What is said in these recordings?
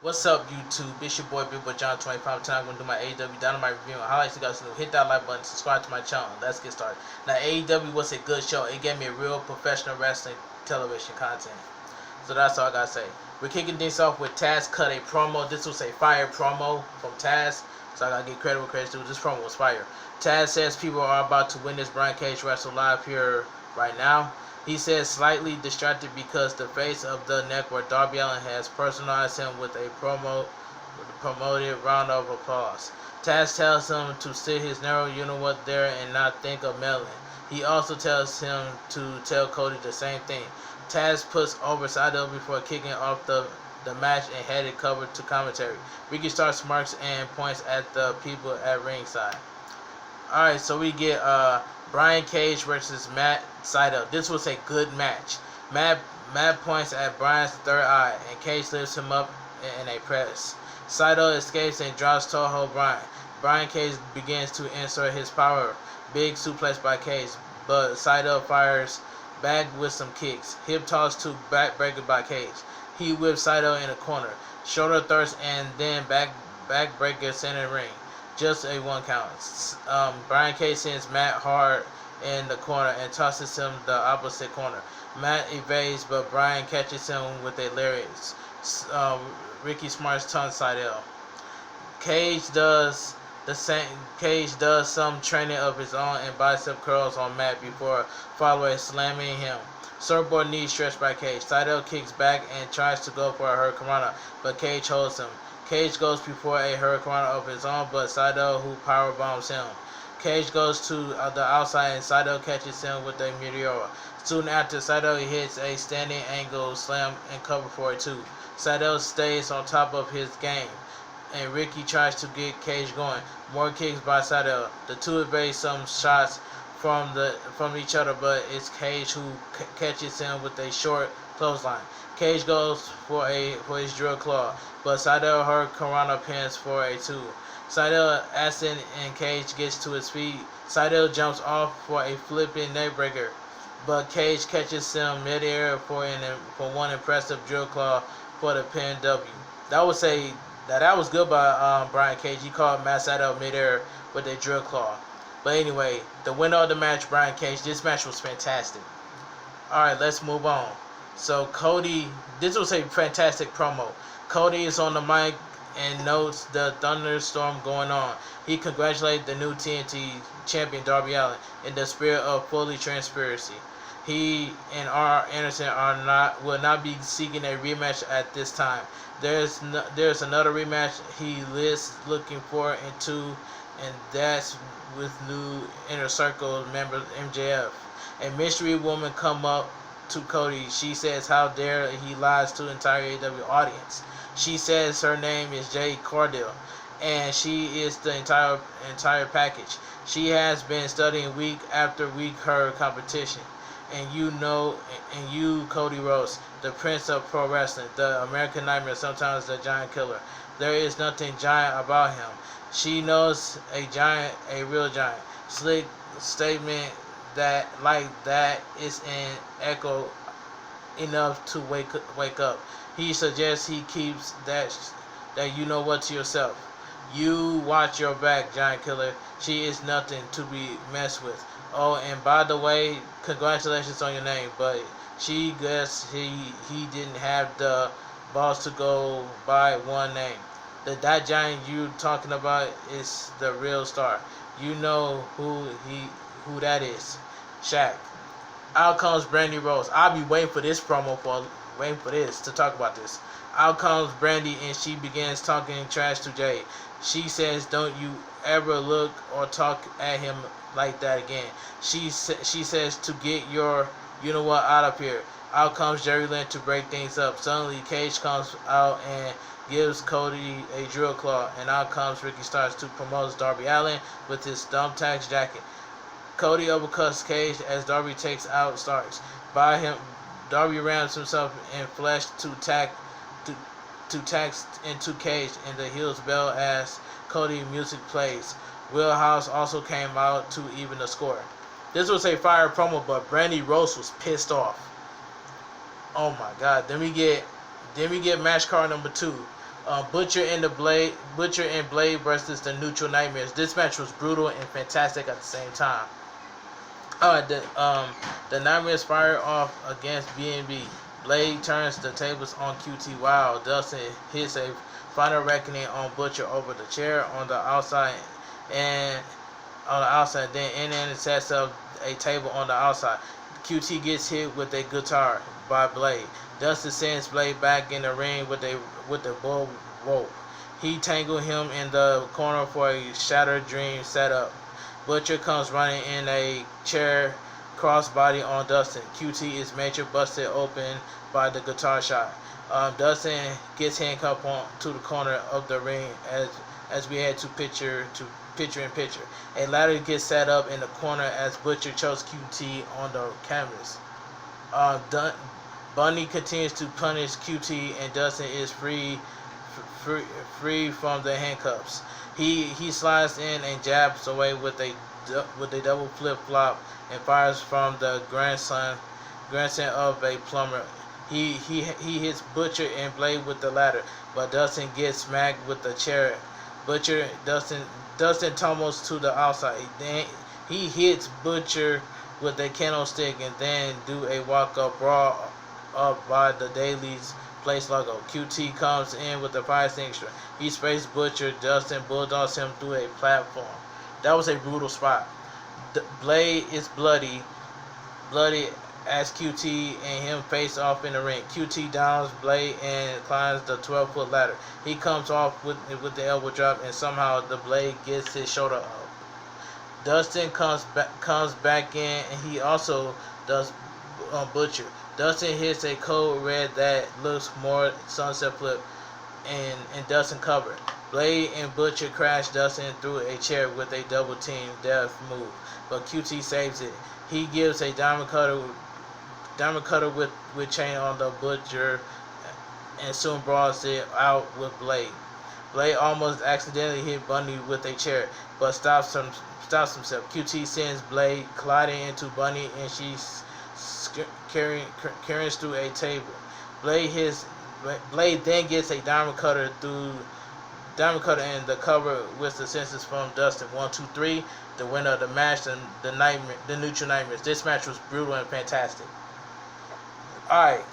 What's up, YouTube? It's your boy, Big Boy John 25. Tonight I'm going to do my AEW Dynamite review and highlights. You guys to hit that like button, subscribe to my channel. Let's get started. Now, AEW was a good show. It gave me a real professional wrestling television content. So that's all I got to say. We're kicking things off with Taz cut a promo. This was a fire promo from Taz. So I got to give credit where credit's due. This promo was fire. Taz says people are about to witness Brian Cage wrestle live here right now. He says slightly distracted because the face of the network, Darby Allin, has personalized him with a promoted round of applause. Taz tells him to sit his narrow you-know-what there and not think of meddling. He also tells him to tell Cody the same thing. Taz puts over Sydal before kicking off the match and headed cover to commentary. Ricky Starks marks and points at the people at ringside. Alright, so we get Brian Cage versus Matt Sydal. This was a good match. Matt points at Brian's third eye, and Cage lifts him up in a press. Sydal escapes and drops Toho Brian. Brian Cage begins to insert his power. Big suplex by Cage, but Sydal fires back with some kicks. Hip toss to backbreaker by Cage. He whips Sydal in a corner. Shoulder thrust and then backbreaker center ring. Just a 1 count. Brian Cage sends Matt hard in the corner and tosses him the opposite corner. Matt evades, but Brian catches him with a lariat. Ricky Smarts taunts Sydal. Cage does the same. Cage does some training of his own and bicep curls on Matt before following slamming him. Surfboard knee stretched by Cage. Sydal kicks back and tries to go for a hurricanrana, but Cage holds him. Cage goes before a hurricanrana of his own, but Sydal who power bombs him. Cage goes to the outside and Sydal catches him with a meteora. Soon after, Sydal hits a standing angle slam and cover for a 2. Sydal stays on top of his game, and Ricky tries to get Cage going. More kicks by Sydal. The two evade some shots from each other, but it's Cage who catches him with a short clothesline. Cage goes for his drill claw, but Sydal hurricanrana pins for a 2. Sydal Aston and Cage gets to his feet. Sydal jumps off for a flipping neckbreaker, but Cage catches him midair for one impressive drill claw for the pin W. That was good by Brian Cage. He caught Matt Sydal midair with a drill claw. But anyway, the winner of the match, Brian Cage. This match was fantastic. Alright, let's move on. So Cody, this was a fantastic promo. Cody is on the mic and notes the thunderstorm going on. He congratulates the new TNT champion Darby Allin in the spirit of fully transparency. He and R. Anderson will not be seeking a rematch at this time. There's another rematch he lists looking for into, and that's with new Inner Circle member MJF. A mystery woman come up to Cody. She says how dare he lies to the entire AEW audience. She says her name is Jade Cardill, and she is the entire package. She has been studying week after week her competition. And you, Cody Rhodes, the Prince of Pro Wrestling, the American Nightmare, sometimes the Giant Killer. There is nothing giant about him. She knows a real giant. Slick statement that is an echo enough to wake up. He suggests he keeps that you know what to yourself. You watch your back, Giant Killer. She is nothing to be messed with. Oh, and by the way, congratulations on your name, but she guessed he didn't have the balls to go by one name. That giant you talking about is the real star. You know who that is. Shaq. Out comes Brandy Rose. I'll be waiting for this promo to talk about this. Out comes Brandy and she begins talking trash to Jay. She says, "Don't you ever look or talk at him like that again." She says to get your you-know-what out of here. Out comes Jerry Lynn to break things up. Suddenly, Cage comes out and gives Cody a drill claw, and out comes Ricky Starks to promote Darby Allin with his thumbtacks jacket. Cody uppercuts Cage as Darby takes out Starks. By him, Darby rams himself in flesh to tack into Cage, and the heels bell as Cody music plays. Wheelhouse also came out to even the score. This was a fire promo, but Brandy Rose was pissed off. Oh my God! Then we get match card number 2. Butcher and Blade versus the Neutral Nightmares. This match was brutal and fantastic at the same time. The Nightmares fire off against B&B. Blade turns the tables on QT. Wow, Dustin hits a final reckoning on Butcher over the chair on the outside, and then sets up a table on the outside. QT gets hit with a guitar by Blade. Dustin sends Blade back in the ring with the bull rope. He tangled him in the corner for a Shattered Dream setup. Butcher comes running in a chair crossbody on Dustin. QT is major busted open by the guitar shot. Dustin gets handcuffed to the corner of the ring as we head to picture in picture. A ladder gets set up in the corner as Butcher chokes QT on the canvas. Bunny continues to punish QT and Dustin is free from the handcuffs. He slides in and jabs away with a double flip flop and fires from the grandson of a plumber. He hits Butcher and Blade with the ladder, but Dustin gets smacked with the chair. Dustin tumbles to the outside. Then he hits Butcher with a candlestick and then do a walk-up brawl up by the Daily's Place logo. QT comes in with the fire extinguisher. He sprays Butcher. Dustin bulldogs him through a platform. That was a brutal spot. Blade is bloody as QT and him face off in the ring. QT downs Blade and climbs the 12-foot ladder. He comes off with the elbow drop and somehow the Blade gets his shoulder up. Dustin comes back in and he also does Butcher. Dustin hits a code red that looks more sunset flip and Dustin covered. Blade and Butcher crash Dustin through a chair with a double team death move, but QT saves it. He gives a diamond cutter with chain on the Butcher and soon brawls it out with Blade. Blade almost accidentally hit Bunny with a chair, but stops himself. QT sends Blade colliding into Bunny and she's carries through a table. Blade then gets a diamond cutter and the cover with the senses from Dustin. 1, 2, 3. The winner of the match, the Neutral Nightmares. This match was brutal and fantastic. Alright.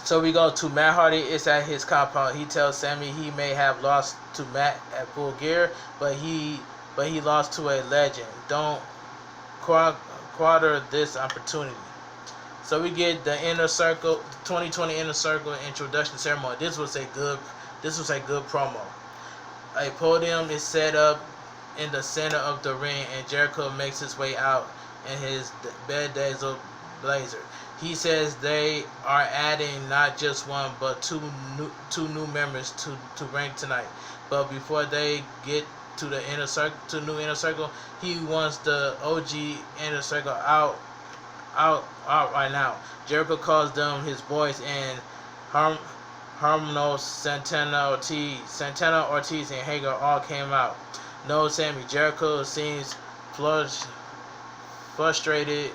So we go to Matt Hardy. It's at his compound. He tells Sammy he may have lost to Matt at Full Gear, but he lost to a legend. Don't quarter this opportunity. So we get the Inner Circle 2020 Inner Circle introduction ceremony. This was a good promo. A podium is set up in the center of the ring and Jericho makes his way out in his bedazzled blazer. He says they are adding not just one but two new members to ring tonight. But before they get to the new Inner Circle, he wants the OG Inner Circle out right now. Jericho calls them his boys and Harmon, Santana Ortiz, and Hager all came out. No Sammy. Jericho seems frustrated,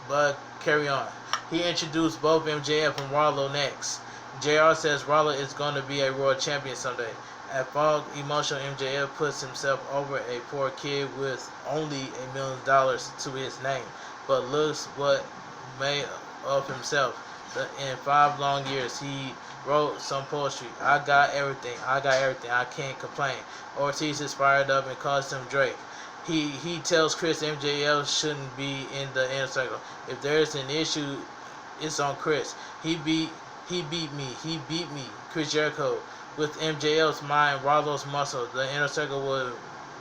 but carry on. He introduced both MJF and Rollo next. JR says Rollo is going to be a world champion someday. At Fog Emotional, MJF puts himself over a poor kid with only $1 million to his name, but looks what made of himself. In 5 long years, he wrote some poetry. I got everything, I can't complain. Ortiz is fired up and calls him Drake. He tells Chris MJF shouldn't be in the Inner Circle. If there's an issue, it's on Chris. He beat me, Chris Jericho. With MJF's mind, Rollo's muscle, the Inner Circle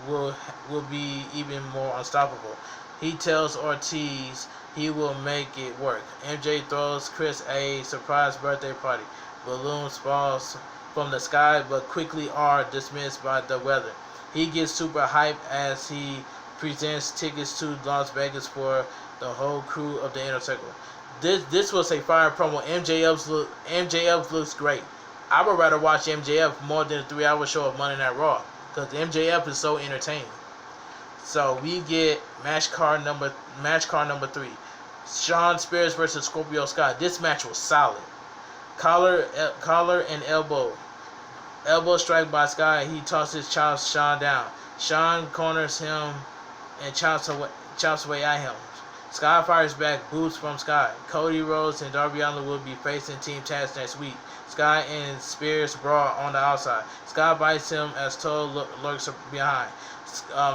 will be even more unstoppable. He tells Ortiz he will make it work. MJ throws Chris a surprise birthday party. Balloons falls from the sky, but quickly are dismissed by the weather. He gets super hyped as he presents tickets to Las Vegas for the whole crew of the Inner Circle. This was a fire promo. MJF looks great. I would rather watch MJF more than a 3-hour show of Monday Night Raw because MJF is so entertaining. So we get match card number 3. Shawn Spears versus Scorpio Sky. This match was solid. Collar and elbow Elbow strike by Sky. He tosses Sean down. Sean corners him and chops away at him. Sky fires back boots from Sky. Cody Rhodes and Darby Allin will be facing Team Taz next week. Sky and Spears brawl on the outside. Sky bites him as Toad lurks behind.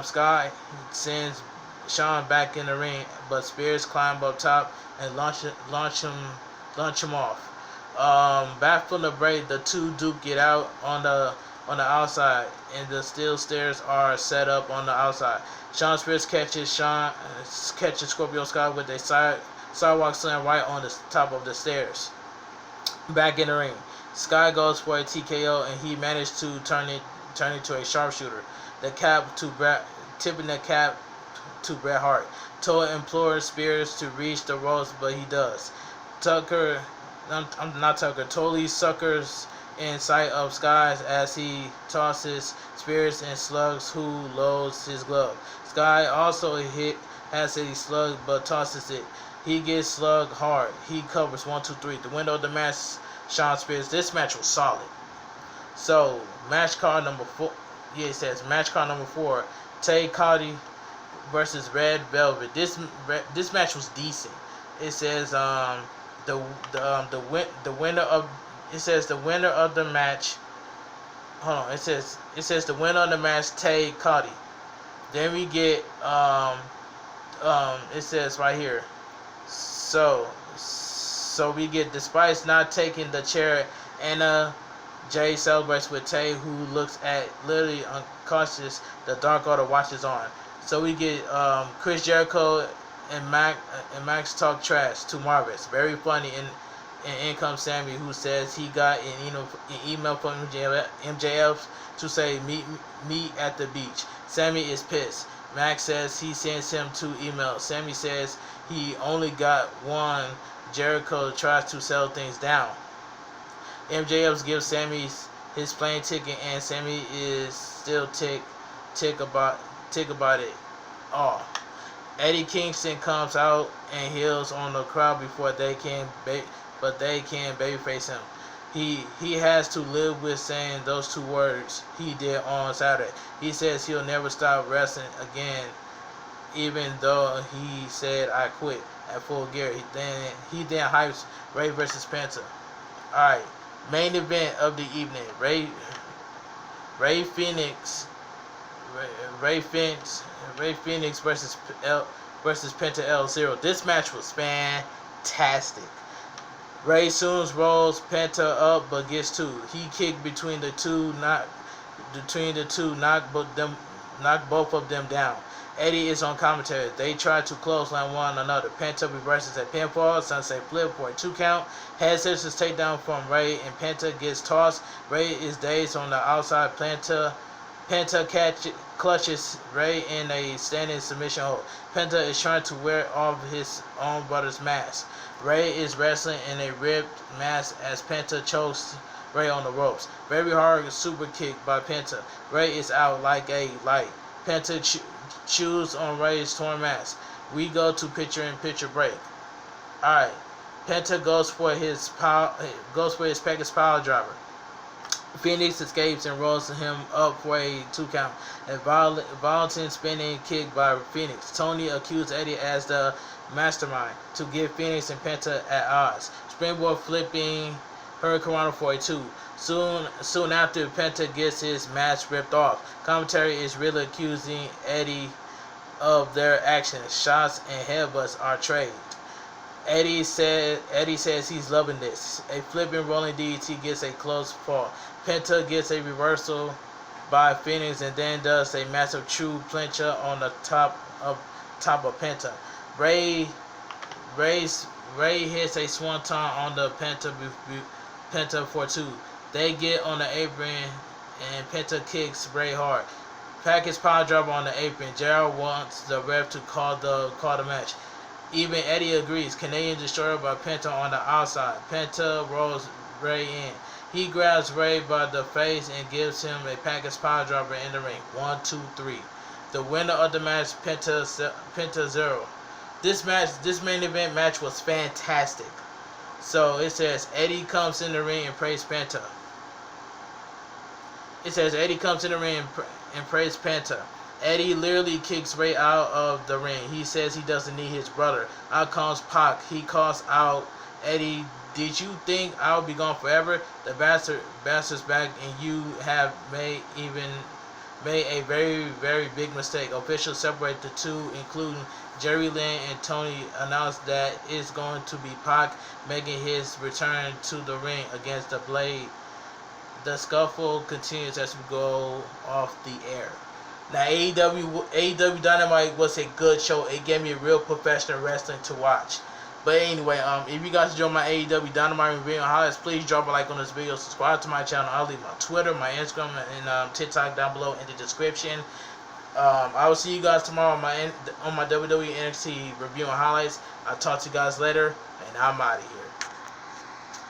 Sky sends Sean back in the ring, but Spears climb up top and launch him off. Back from the break, the two Duke get out on the outside, and the steel stairs are set up on the outside. Sean Spears catches Scorpio Sky with a sidewalk slam right on the top of the stairs. Back in the ring, Sky goes for a TKO, and he managed to turn into a sharpshooter. Tipping the cap to Bret Hart. Toad implores Spears to reach the ropes, but he does. Totally suckers in sight of Sky as he tosses Spears and slugs, who loads his glove. Sky also has a slug but tosses it. He gets slugged hard. He covers 1, 2, 3. The window of the match, Sean Spears. This match was solid. So match card number 4. Yeah, it says match card number 4. Jade Cardill versus Red Velvet. This match was decent. It says the winner of the match. Hold on. It says the winner of the match, Jade Cardill. Then we get it says right here. So we get, despite not taking the chair, Anna Jay celebrates with Tay, who looks at literally unconscious. The Dark Order watches on. So we get Chris Jericho and Max talk trash to Marvis. Very funny. And in comes Sammy, who says he got an email from MJF to say meet at the beach. Sammy is pissed. Max says he sends him 2 emails. Sammy says he only got one. Jericho tries to sell things down. MJF gives Sammy his plane ticket, and Sammy is still tick about it all. Eddie Kingston comes out and heals on the crowd before they can babyface him. He has to live with saying those 2 words he did on Saturday. He says he'll never stop wrestling again, even though he said I quit at Full Gear. He then hypes Ray versus Penta. Alright, main event of the evening. Ray Phoenix versus Penta L0. This match was fantastic. Ray soon rolls Penta up but gets 2. He kicked between the two, knock both of them down. Eddie is on commentary. They try to clothesline one another. Penta reverses a pinfall, sunset flip for a 2 count. Head scissors takedown from Ray, and Penta gets tossed. Ray is dazed on the outside. Penta clutches Ray in a standing submission hold. Penta is trying to wear off his own brother's mask. Ray is wrestling in a ripped mask as Penta chokes Ray on the ropes. Very hard super kick by Penta. Ray is out like a light. Penta chews on Ray's torn mask. We go to picture-in-picture break. Alright. Penta goes for his package pile driver. Phoenix escapes and rolls him up for a 2 count. A violent spinning kick by Phoenix. Tony accused Eddie as the mastermind to get Phoenix and Penta at odds. Springboard flipping Hurricane for a 2. Soon after, Penta gets his mask ripped off. Commentary is really accusing Eddie of their actions. Shots and headbutts are traded. Eddie says he's loving this. A flipping rolling DDT gets a close fall. Penta gets a reversal by Phoenix and then does a massive true plancha on the top of Penta. Ray hits a swanton on the Penta for 2. They get on the apron and Penta kicks Ray hard. Package pile driver on the apron. Gerald wants the ref to call the match. Even Eddie agrees. Canadian Destroyer by Penta on the outside. Penta rolls Ray in. He grabs Ray by the face and gives him a package pile driver in the ring. 1, 2, 3. The winner of the match, Penta 0. This main event match was fantastic. So it says Eddie comes in the ring and praise Penta. It says Eddie comes in the ring and prays Penta. Eddie literally kicks Ray out of the ring. He says he doesn't need his brother. Out comes Pac. He calls out Eddie, did you think I would be gone forever? The bastard's back and you have made a very, very big mistake. Officials separate the two, including Jerry Lynn and Tony, announced that it's going to be Pac making his return to the ring against the Blade. The scuffle continues as we go off the air. Now, AEW Dynamite was a good show. It gave me real professional wrestling to watch. But anyway, if you guys enjoy my AEW Dynamite review and highlights, please drop a like on this video. Subscribe to my channel. I'll leave my Twitter, my Instagram, and TikTok down below in the description. I will see you guys tomorrow on my WWE NXT review and highlights. I'll talk to you guys later, and I'm out of here.